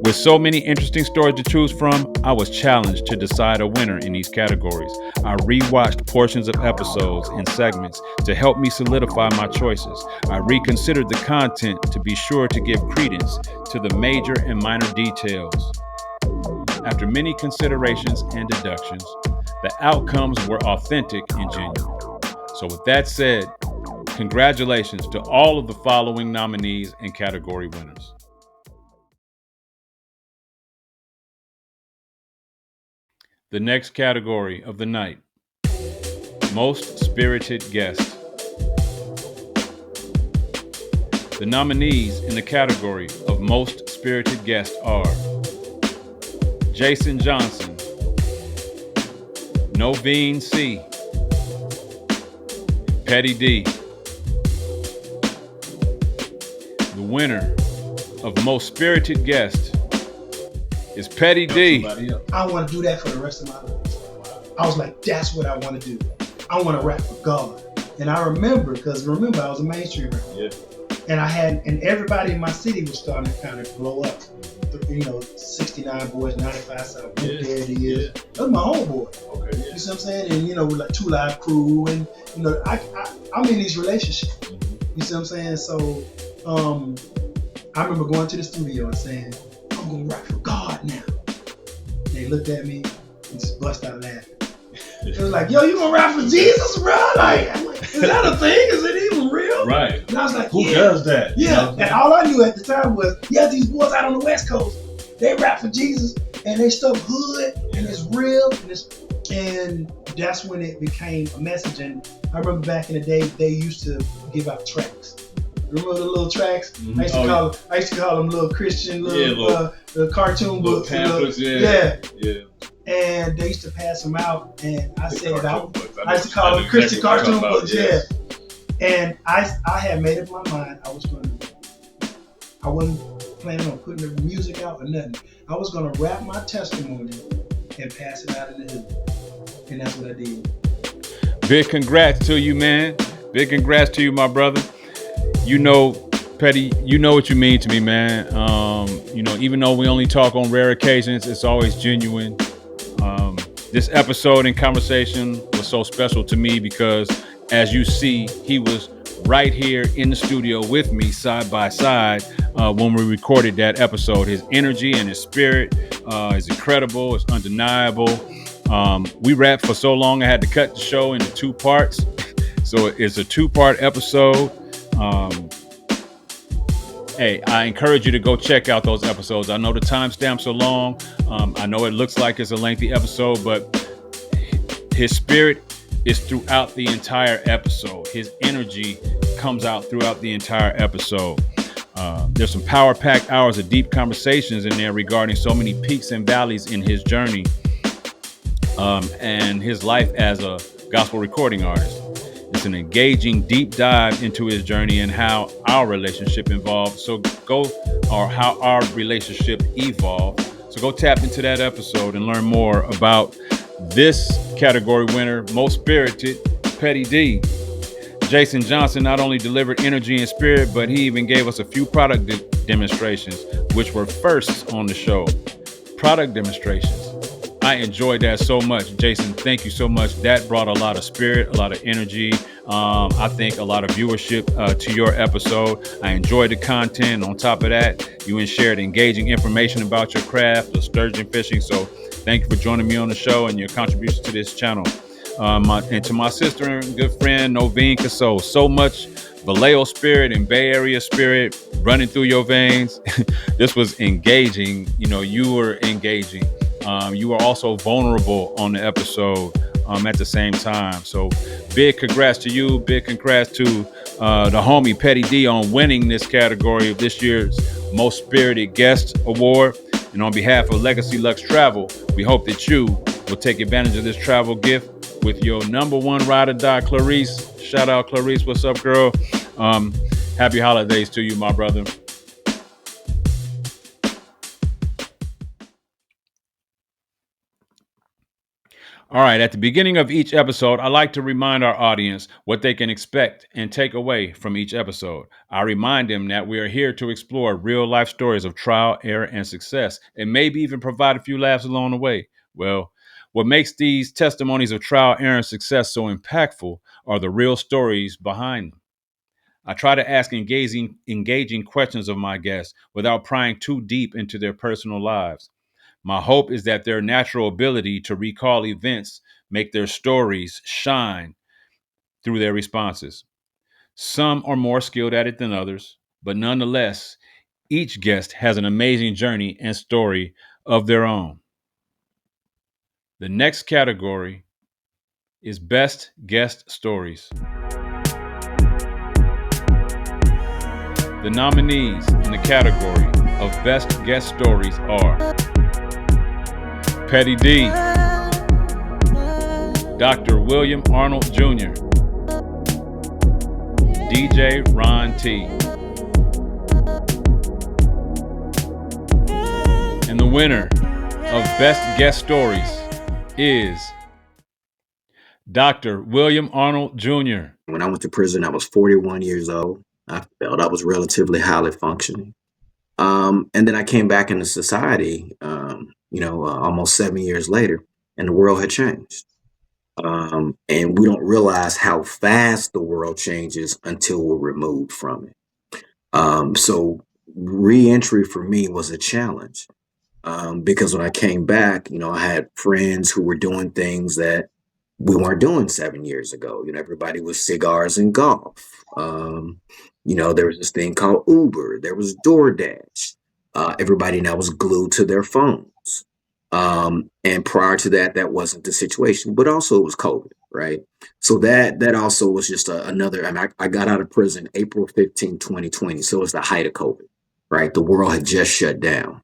With so many interesting stories to choose from, I was challenged to decide a winner in these categories. I rewatched portions of episodes and segments to help me solidify my choices. I reconsidered the content to be sure to give credence to the major and minor details. After many considerations and deductions, the outcomes were authentic and genuine. So with that said, congratulations to all of the following nominees and category winners. The next category of the night, Most Spirited Guest. The nominees in the category of Most Spirited Guest are Jason Johnson, Noveen C, Petty D. The winner of Most Spirited Guest is Petty D. I want to do that for the rest of my life. I was like, that's what I want to do. I want to rap for God. And I remember, I was a mainstream rapper. Yeah. And everybody in my city was starting to kind of blow up. 69 Boys, 95 South, there it is. Yeah. That was my homeboy. Okay, yeah. You see what I'm saying? And, with like 2 Live Crew, and, I'm in these relationships. You see what I'm saying? So, I remember going to the studio and saying, I'm going to rap for God now. And they looked at me and just bust out laughing. It was like, yo, you going to rap for Jesus, bro? Like, I'm like, is that a thing? Is it even real? Right. And I was like, who does that? Yeah. And all I knew at the time was, these boys out on the West Coast, they rap for Jesus and they stuff hood and it's real. And that's when it became a message. And I remember back in the day, they used to give out tracks. Remember the little tracks? Mm-hmm. I used to call them little Christian, little cartoon books. Pamphlets, yeah. And they used to pass them out, and I used to call them Christian cartoon books. Yeah. And I had made up my mind I wasn't planning on putting the music out or nothing. I was gonna rap my testimony and pass it out in the hood, and that's what I did. Big congrats to you, man. Big congrats to you, my brother. Petty, you know what you mean to me, man. Even though we only talk on rare occasions, it's always genuine. This episode and conversation was so special to me because, as you see, he was right here in the studio with me side by side when we recorded that episode. His energy and his spirit is incredible. It's undeniable. We rapped for so long, I had to cut the show into 2 parts. So it's a 2-part episode. Hey, I encourage you to go check out those episodes. I know the timestamps are long. I know it looks like it's a lengthy episode, but his spirit is throughout the entire episode. His energy comes out throughout the entire episode. There's some power-packed hours of deep conversations in there regarding so many peaks and valleys in his journey and his life as a gospel recording artist. It's an engaging deep dive into his journey and how our relationship evolved. How our relationship evolved. So go tap into that episode and learn more about this category winner, Most Spirited, Petty D. Jason Johnson not only delivered energy and spirit, but he even gave us a few product demonstrations, which were firsts on the show. Product demonstrations. I enjoyed that so much. Jason, thank you so much. That brought a lot of spirit, a lot of energy. I think a lot of viewership to your episode. I enjoyed the content. On top of that, you shared engaging information about your craft, the sturgeon fishing. So thank you for joining me on the show and your contribution to this channel. And to my sister and good friend, Noveen Casso, so much Vallejo spirit and Bay Area spirit running through your veins. This was engaging. You were engaging. You were also vulnerable on the episode. at the same time. So big congrats to you. Big congrats to the homie Petty D on winning this category of this year's Most Spirited Guest Award. And on behalf of Legacy LUXE Travel, we hope that you will take advantage of this travel gift with your number one ride or die, Clarice. Shout out, Clarice. What's up, girl? Happy holidays to you, my brother. All right, at the beginning of each episode, I like to remind our audience what they can expect and take away from each episode. I remind them that we are here to explore real life stories of trial, error, and success, and maybe even provide a few laughs along the way. Well, what makes these testimonies of trial, error, and success so impactful are the real stories behind them. I try to ask engaging questions of my guests without prying too deep into their personal lives. My hope is that their natural ability to recall events make their stories shine through their responses. Some are more skilled at it than others, but nonetheless, each guest has an amazing journey and story of their own. The next category is Best Guest Stories. The nominees in the category of Best Guest Stories are Petty D, Dr. William Arnold Jr., DJ Ron T. And the winner of Best Guest Stories is Dr. William Arnold Jr. When I went to prison, I was 41 years old. I felt I was relatively highly functioning. And then I came back into society, almost 7 years later, and the world had changed. And we don't realize how fast the world changes until we're removed from it. So re-entry for me was a challenge because when I came back, I had friends who were doing things that we weren't doing 7 years ago. Everybody was cigars and golf. There was this thing called Uber. There was DoorDash. Everybody now was glued to their phones. And prior to that, that wasn't the situation, but also it was COVID, right? So that also was just another, I got out of prison April 15, 2020. So it was the height of COVID, right? The world had just shut down.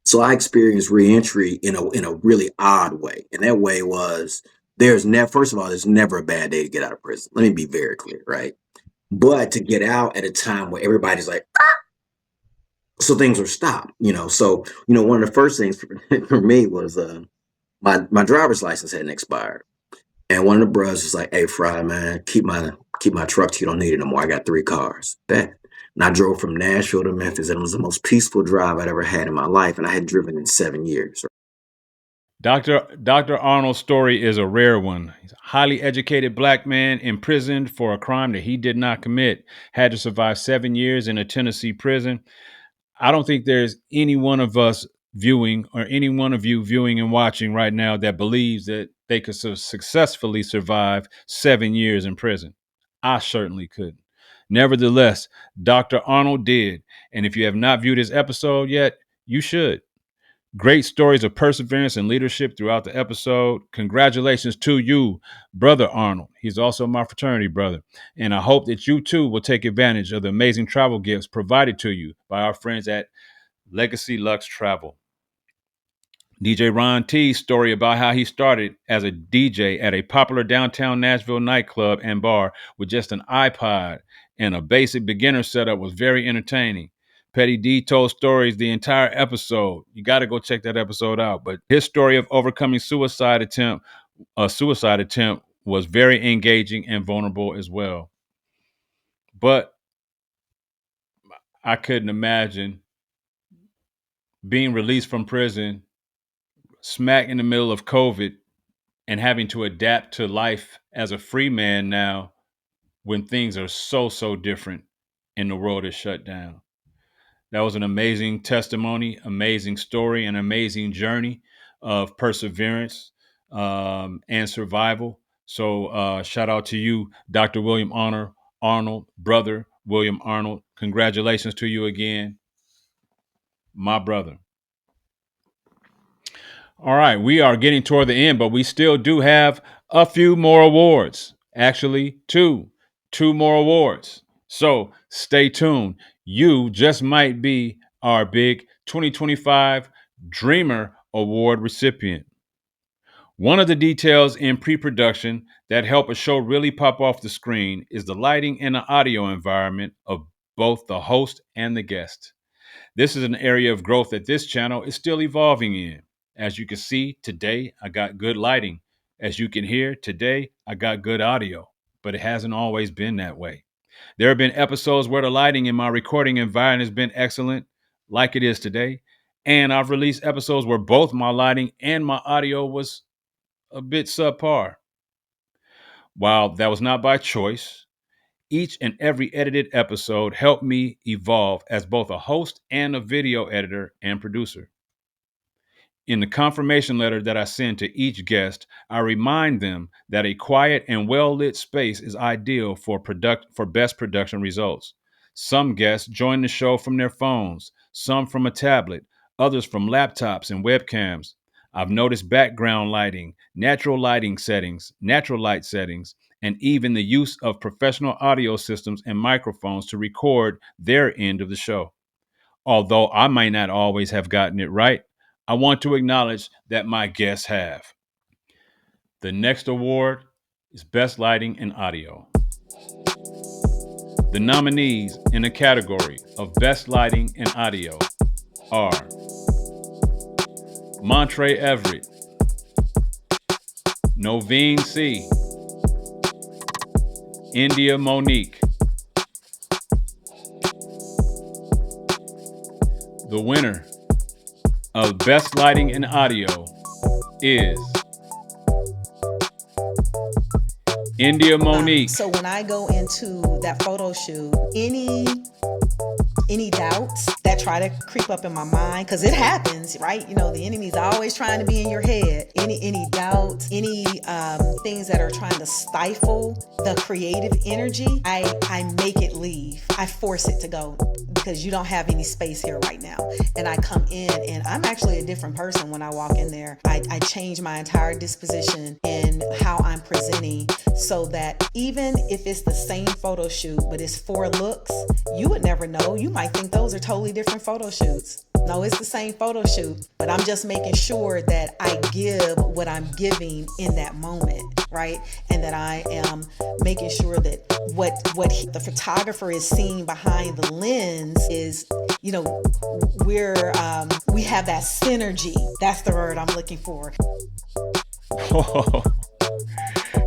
So I experienced reentry in a really odd way. And that way was first of all, there's never a bad day to get out of prison. Let me be very clear, right? But to get out at a time where everybody's like, so things were stopped, So, one of the first things for me was my driver's license hadn't expired. And one of the brothers was like, "Hey, Fry, man, keep my truck till you don't need it no more. I got 3 cars." Bet. And I drove from Nashville to Memphis, and it was the most peaceful drive I'd ever had in my life. And I hadn't driven in 7 years. Dr. Arnold's story is a rare one. He's a highly educated black man imprisoned for a crime that he did not commit, had to survive 7 years in a Tennessee prison. I don't think there's any one of us viewing or any one of you viewing and watching right now that believes that they could successfully survive 7 years in prison. I certainly couldn't. Nevertheless, Dr. Arnold did. And if you have not viewed his episode yet, you should. Great stories of perseverance and leadership throughout the episode. Congratulations to you, Brother Arnold. He's also my fraternity brother. And I hope that you too will take advantage of the amazing travel gifts provided to you by our friends at Legacy LUXE Travel. DJ Ron T's story about how he started as a DJ at a popular downtown Nashville nightclub and bar with just an iPod and a basic beginner setup was very entertaining. Petty D told stories the entire episode. You got to go check that episode out. But his story of overcoming suicide attempt was very engaging and vulnerable as well. But I couldn't imagine being released from prison smack in the middle of COVID and having to adapt to life as a free man now when things are so different and the world is shut down. That was an amazing testimony, amazing story, an amazing journey of perseverance and survival. So shout out to you, Dr. William Arnold, brother William Arnold. Congratulations to you again, my brother. All right, we are getting toward the end, but we still do have a few more awards. Actually, two more awards. So stay tuned. You just might be our big 2025 Dreamer Award recipient. One of the details in pre-production that help a show really pop off the screen is the lighting and the audio environment of both the host and the guest. This is an area of growth that this channel is still evolving in. As you can see, today I got good lighting. As you can hear, today I got good audio, but it hasn't always been that way. There have been episodes where the lighting in my recording environment has been excellent, like it is today, and I've released episodes where both my lighting and my audio was a bit subpar. While that was not by choice, each and every edited episode helped me evolve as both a host and a video editor and producer. In the confirmation letter that I send to each guest, I remind them that a quiet and well-lit space is ideal for best production results. Some guests join the show from their phones, some from a tablet, others from laptops and webcams. I've noticed background lighting, natural light settings, and even the use of professional audio systems and microphones to record their end of the show. Although I might not always have gotten it right, I want to acknowledge that my guests have. The next award is Best Lighting and Audio. The nominees in the category of Best Lighting and Audio are Montre Everett, Noveen C., India Monique. The winner of Best Lighting and Audio is India Monique. So when I go into that photo shoot, any doubts that try to creep up in my mind, because it happens, right? You know, the enemy's always trying to be in your head. Any doubts, any things that are trying to stifle the creative energy, I make it leave. I force it to go because you don't have any space here right now. And I come in and I'm actually a different person when I walk in there. I change my entire disposition in how I'm presenting so that even if it's the same photo shoot, but it's 4 looks, you would never know. You might think those are totally different photo shoots. No, it's the same photo shoot, but I'm just making sure that I give what I'm giving in that moment, right? And that I am making sure that what the photographer is seeing behind the lens is, you know, we have that synergy. That's the word I'm looking for.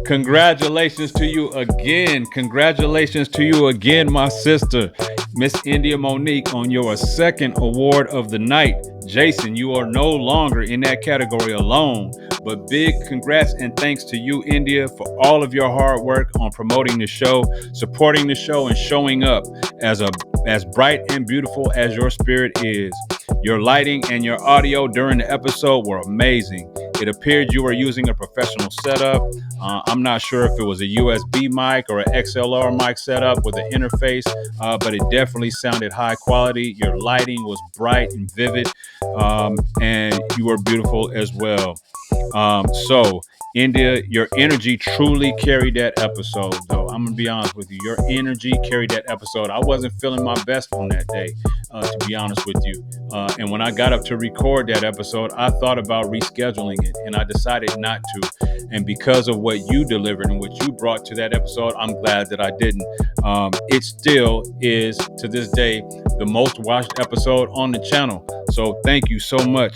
Congratulations to you again. Congratulations to you again, my sister, Miss India Monique, on your second award of the night. Jason, you are no longer in that category alone, but big congrats and thanks to you, India, for all of your hard work on promoting the show, supporting the show, and showing up as bright and beautiful as your spirit is. Your lighting and your audio during the episode were amazing. It appeared you were using a professional setup. I'm not sure if it was a USB mic or an XLR mic setup with an interface, but it definitely sounded high quality. Your lighting was bright and vivid, and you were beautiful as well. So, India, your energy truly carried that episode, though. I'm going to be honest with you. Your energy carried that episode. I wasn't feeling my best on that day, to be honest with you. And when I got up to record that episode, I thought about rescheduling it, and I decided not to. And because of what you delivered and what you brought to that episode, I'm glad that I didn't. It still is, to this day, the most watched episode on the channel. So thank you so much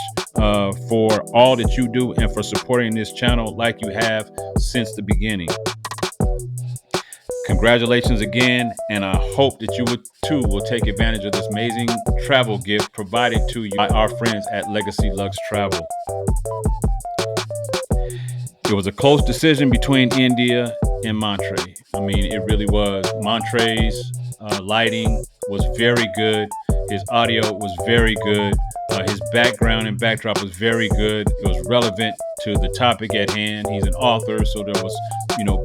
for all that you do and for supporting this channel like you have since the beginning. Congratulations again, and I hope that you too will take advantage of this amazing travel gift provided to you by our friends at Legacy LUXE Travel. It was a close decision between India and Montre. I mean, it really was. Montre's lighting was very good. His audio was very good. His background and backdrop was very good. It was relevant to the topic at hand. He's an author, so there was,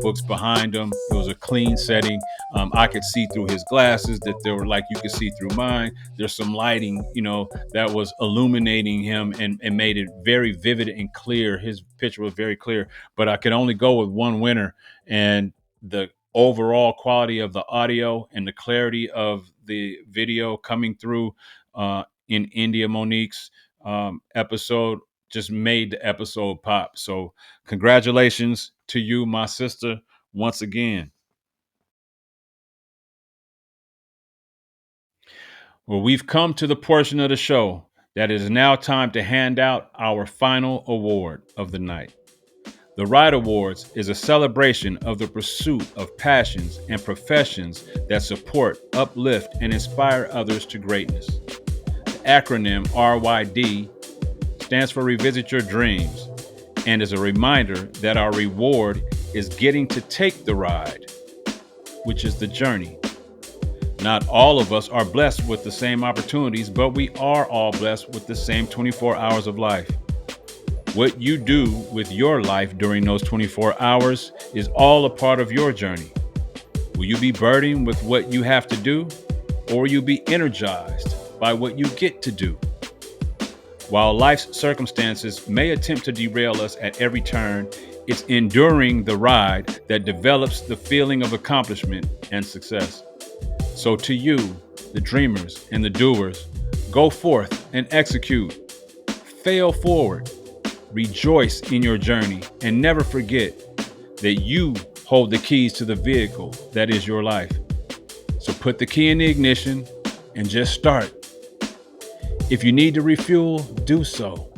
books behind him. It was a clean setting. I could see through his glasses that they were like you could see through mine. There's some lighting, that was illuminating him and made it very vivid and clear. His picture was very clear, but I could only go with one winner, and the overall quality of the audio and the clarity of the video coming through in India Monique's episode just made the episode pop. So congratulations to you, my sister, once again. Well, we've come to the portion of the show that it is now time to hand out our final award of the night. The RYD Awards is a celebration of the pursuit of passions and professions that support, uplift, and inspire others to greatness. The acronym RYD stands for Revisit Your Dreams and is a reminder that our reward is getting to take the ride, which is the journey. Not all of us are blessed with the same opportunities, but we are all blessed with the same 24 hours of life. What you do with your life during those 24 hours is all a part of your journey. Will you be burdened with what you have to do, or will you be energized by what you get to do? While life's circumstances may attempt to derail us at every turn, it's enduring the ride that develops the feeling of accomplishment and success. So to you, the dreamers and the doers, go forth and execute. Fail forward. Rejoice in your journey and never forget that you hold the keys to the vehicle that is your life. So put the key in the ignition and just start. If you need to refuel, do so.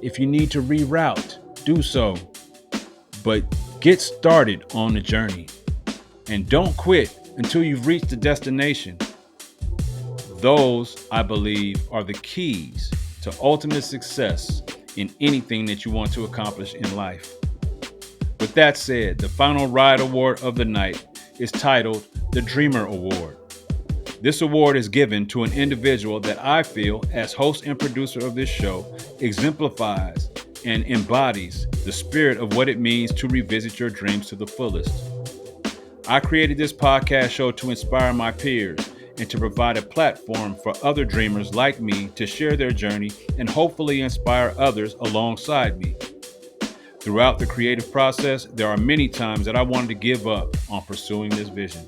If you need to reroute, do so. But get started on the journey and don't quit until you've reached the destination. Those, I believe, are the keys to ultimate success in anything that you want to accomplish in life. With that said, the final RYD Award of the night is titled the Dreamer Award. This award is given to an individual that I feel, as host and producer of this show, exemplifies and embodies the spirit of what it means to revisit your dreams to the fullest. I created this podcast show to inspire my peers and to provide a platform for other dreamers like me to share their journey and hopefully inspire others alongside me. Throughout the creative process, there are many times that I wanted to give up on pursuing this vision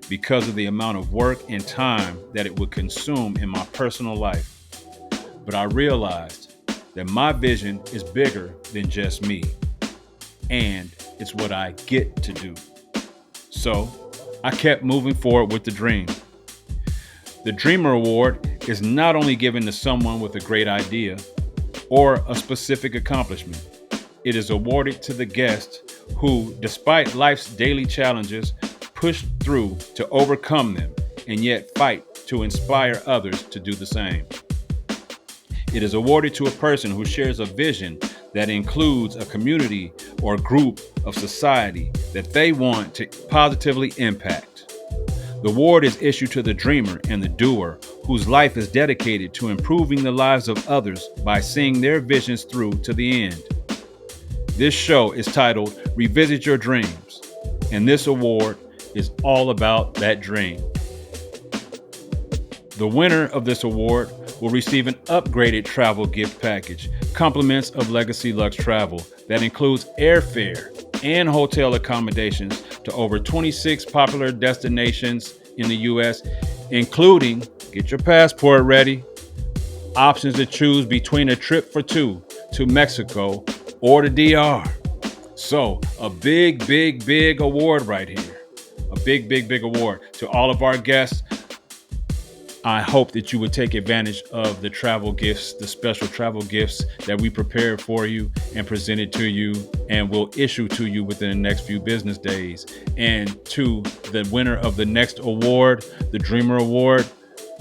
because of the amount of work and time that it would consume in my personal life. But I realized that my vision is bigger than just me, and it's what I get to do. So I kept moving forward with the dream. The Dreamer Award is not only given to someone with a great idea or a specific accomplishment. It is awarded to the guest who, despite life's daily challenges, pushed through to overcome them and yet fight to inspire others to do the same. It is awarded to a person who shares a vision that includes a community or group of society that they want to positively impact. The award is issued to the dreamer and the doer whose life is dedicated to improving the lives of others by seeing their visions through to the end. This show is titled Revisit Your Dreams, and this award is all about that dream. The winner of this award will receive an upgraded travel gift package, compliments of Legacy LUXE Travel, that includes airfare and hotel accommodations to over 26 popular destinations in the U.S., including, get your passport ready, options to choose between a trip for two to Mexico or the DR. So a big award right here. A big award to all of our guests. I hope that you would take advantage of the travel gifts, the special travel gifts that we prepared for you and presented to you and will issue to you within the next few business days. And to the winner of the next award, the Dreamer Award,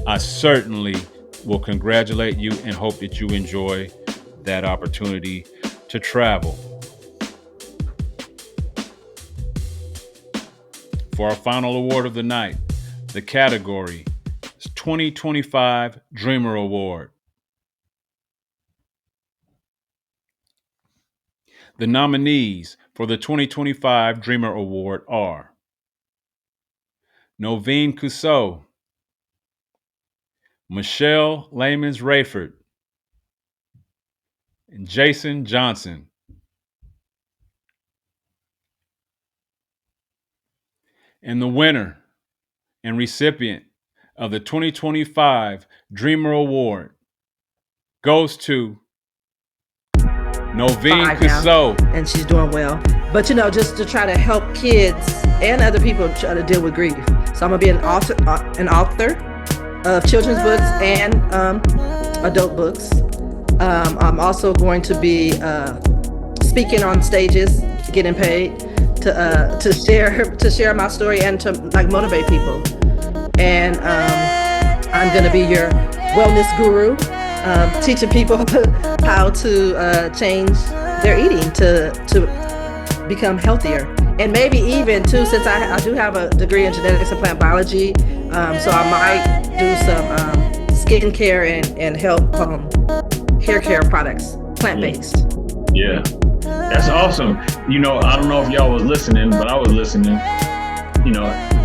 I certainly will congratulate you and hope that you enjoy that opportunity to travel. For our final award of the night, the category is 2025 Dreamer Award. The nominees for the 2025 Dreamer Award are Noveen Cusseau, Michelle Lamons-Raiford, and Jason Johnson. And the winner and recipient of the 2025 Dreamer Award goes to Noveen Cusseau. And she's doing well. But just to try to help kids and other people try to deal with grief. So I'm gonna be an author of children's books and adult books. I'm also going to be speaking on stages, getting paid to share my story and to motivate people. And I'm gonna be your wellness guru, teaching people how to change their eating to become healthier. And maybe even too, since I do have a degree in genetics and plant biology, so I might do some skin care and help hair care products, plant-based. Yeah, that's awesome. I don't know if y'all was listening, but I was listening.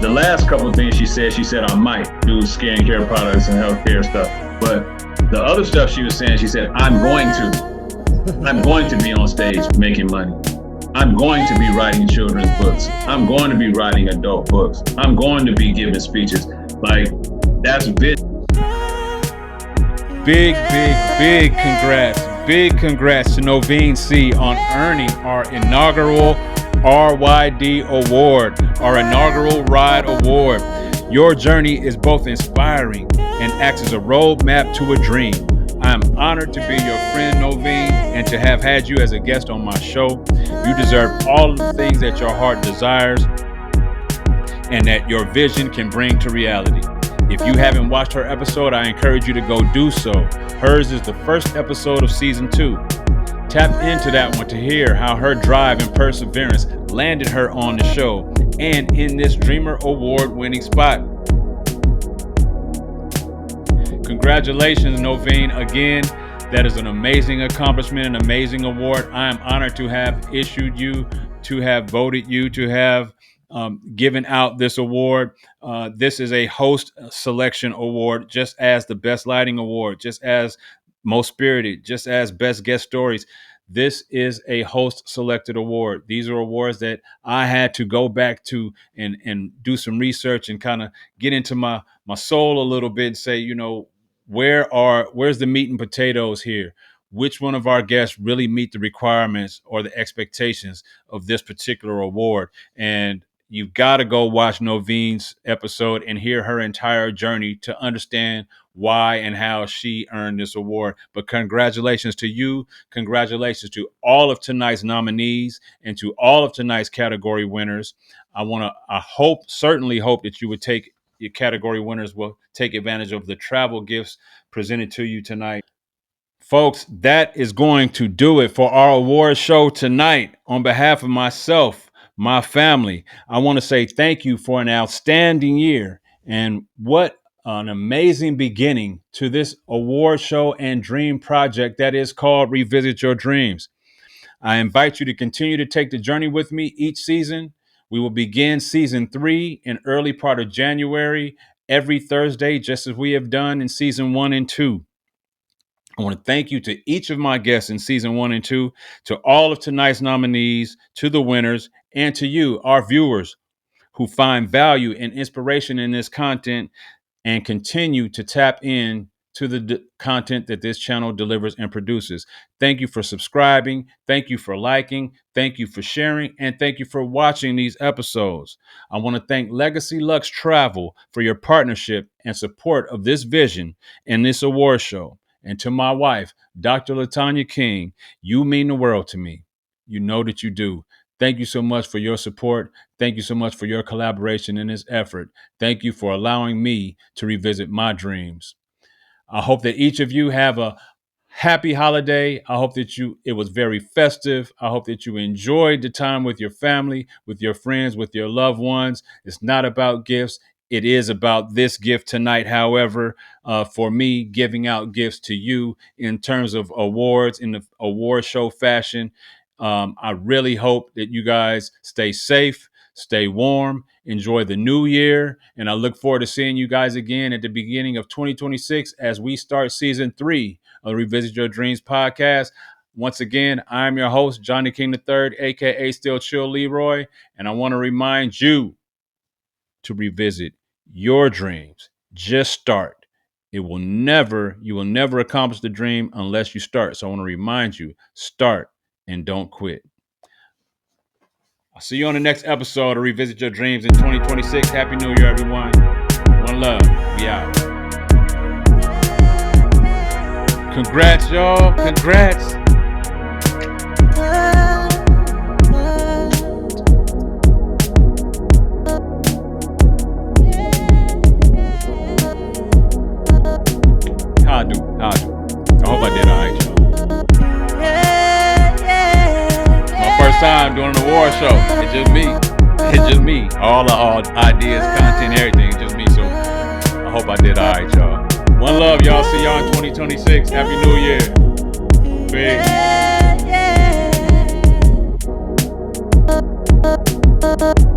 The last couple of things she said I might do skin care products and healthcare stuff. But the other stuff she said, I'm going to be on stage making money. I'm going to be writing children's books. I'm going to be writing adult books. I'm going to be giving speeches. That's big. Big congrats. Big congrats to Noveen C. on earning our inaugural RYD Award, our inaugural RYD Award. Your journey is both inspiring and acts as a roadmap to a dream. I am honored to be your friend, Noveen, and to have had you as a guest on my show. You deserve all of the things that your heart desires and that your vision can bring to reality. If you haven't watched her episode, I encourage you to go do so. Hers is the first episode of season 2. Tap into that one to hear how her drive and perseverance landed her on the show and in this Dreamer Award-winning spot. Congratulations, Noveen. Again, that is an amazing accomplishment, an amazing award. I am honored to have issued you, to have voted you, to have given out this award. This is a host selection award, just as the Best Lighting Award, just as Most Spirited, just as Best Guest Stories. This is a host selected award. These are awards that I had to go back to and do some research and kind of get into my soul a little bit and say, where's the meat and potatoes here? Which one of our guests really meet the requirements or the expectations of this particular award? And you've got to go watch Noveen's episode and hear her entire journey to understand why and how she earned this award. But congratulations to you. Congratulations to all of tonight's nominees and to all of tonight's category winners. Certainly hope that you would take your category winners will take advantage of the travel gifts presented to you tonight. Folks, that is going to do it for our award show tonight. On behalf of myself, my family, I want to say thank you for an outstanding year. And what an amazing beginning to this award show and dream project that is called Revisit Your Dreams. I invite you to continue to take the journey with me each season. We will begin season 3 in early part of January, every Thursday, just as we have done in season 1 and 2. I want to thank you to each of my guests in season 1 and 2, to all of tonight's nominees, to the winners, and to you, our viewers, who find value and inspiration in this content and continue to tap in to the content that this channel delivers and produces. Thank you for subscribing. Thank you for liking. Thank you for sharing. And thank you for watching these episodes. I want to thank Legacy LUXE Travel for your partnership and support of this vision and this award show. And to my wife, Dr. LaTanya King, you mean the world to me. You know that you do. Thank you so much for your support. Thank you so much for your collaboration in this effort. Thank you for allowing me to revisit my dreams. I hope that each of you have a happy holiday. I hope that it was very festive. I hope that you enjoyed the time with your family, with your friends, with your loved ones. It's not about gifts. It is about this gift tonight, however, for me, giving out gifts to you in terms of awards in the award show fashion. I really hope that you guys stay safe, stay warm, enjoy the new year, and I look forward to seeing you guys again at the beginning of 2026 as we start season 3 of the Revisit Your Dreams podcast. Once again, I'm your host, Johnnie King III, aka Still Chill Leroy, and I want to remind you to revisit your dreams. Just start. You will never accomplish the dream unless you start. So I want to remind you, start and don't quit. I'll see you on the next episode of Revisit Your Dreams in 2026. Happy New Year, everyone. One love. We out. Congrats, y'all. Congrats. How I do. I hope I did all right, y'all. My first time doing an award show. It's just me. All the ideas, content, everything. It's just me. So I hope I did all right, y'all. One love, y'all. See y'all in 2026. Happy New Year. Peace.